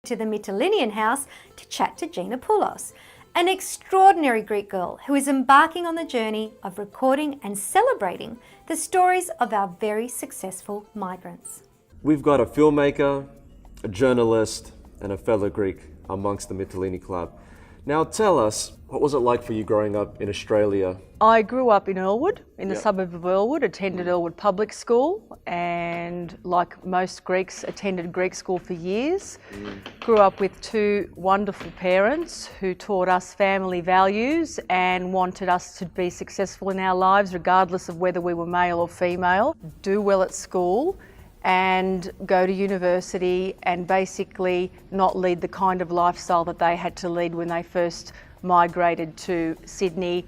to the Mytileinian house to chat to Gina Poulos, an extraordinary Greek girl who is embarking on the journey of recording and celebrating the stories of our very successful migrants. We've got a filmmaker, a journalist, and a fellow Greek amongst the Mytileini Club. Now tell us, what was it like for you growing up in Australia? I grew up in Earlwood, in the suburb of Earlwood, attended Earlwood Public School, and like most Greeks, attended Greek school for years. Grew up with two wonderful parents who taught us family values and wanted us to be successful in our lives regardless of whether we were male or female, do well at school and go to university and basically not lead the kind of lifestyle that they had to lead when they first migrated to Sydney.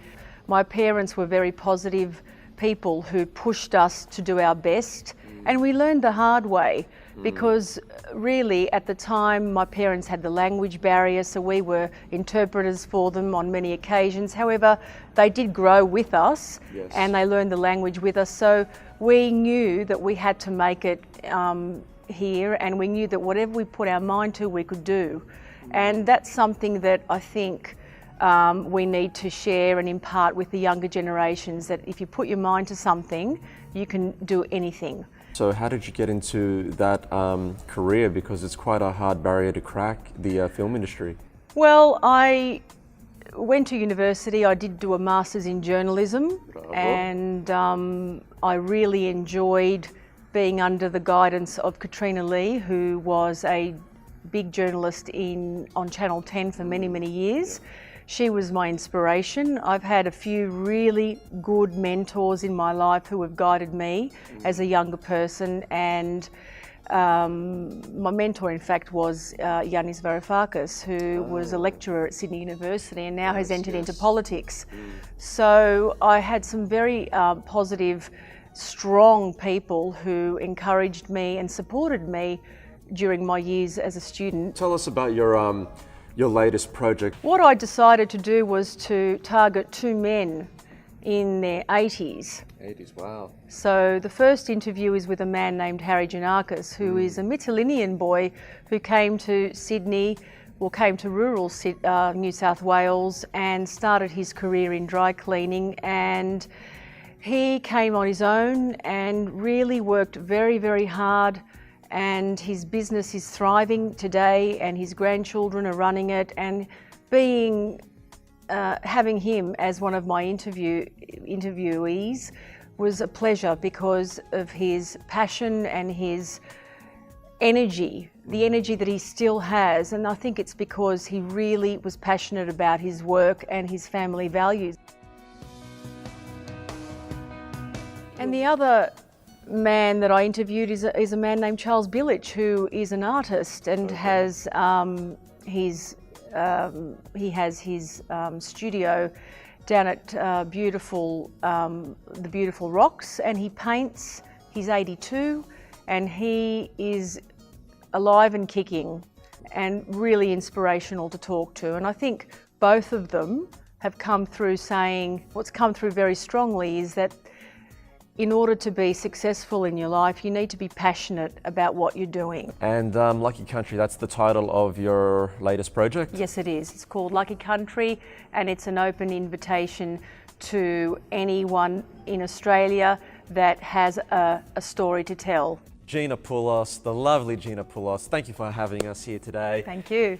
My parents were very positive people who pushed us to do our best, and we learned the hard way because really at the time my parents had the language barrier, so we were interpreters for them on many occasions. However, they did grow with us and they learned the language with us, so we knew that we had to make it here, and we knew that whatever we put our mind to we could do. And that's something that I think we need to share and impart with the younger generations, that if you put your mind to something, you can do anything. So how did you get into that career? Because it's quite a hard barrier to crack, the film industry. Well, I went to university. I did do a master's in journalism. Bravo. And I really enjoyed being under the guidance of Katrina Lee, who was a big journalist on Channel 10 for many, many years. She was my inspiration. I've had a few really good mentors in my life who have guided me as a younger person, and my mentor in fact was Yanis Varoufakis, who was a lecturer at Sydney University and now has entered into politics. So I had some very positive, strong people who encouraged me and supported me during my years as a student. Tell us about your latest project. What I decided to do was to target two men in their 80s. 80s, wow. So the first interview is with a man named Harry Giannakis, who is a Mytileinian boy who came to Sydney, or came to rural New South Wales, and started his career in dry cleaning. And he came on his own and really worked very, very hard, and his business is thriving today and his grandchildren are running it. And having him as one of my interviewees was a pleasure because of his passion and his energy, the energy that he still has. And I think it's because he really was passionate about his work and his family values. And the other man that I interviewed is a man named Charles Billich, who is an artist and has his studio down at the beautiful Rocks, and he paints. He's 82 and he is alive and kicking and really inspirational to talk to. And I think both of them have come through saying, what's come through very strongly is that in order to be successful in your life, you need to be passionate about what you're doing. And Lucky Country, that's the title of your latest project? Yes, it is. It's called Lucky Country, and it's an open invitation to anyone in Australia that has a story to tell. Gina Poulos, the lovely Gina Poulos, thank you for having us here today. Thank you.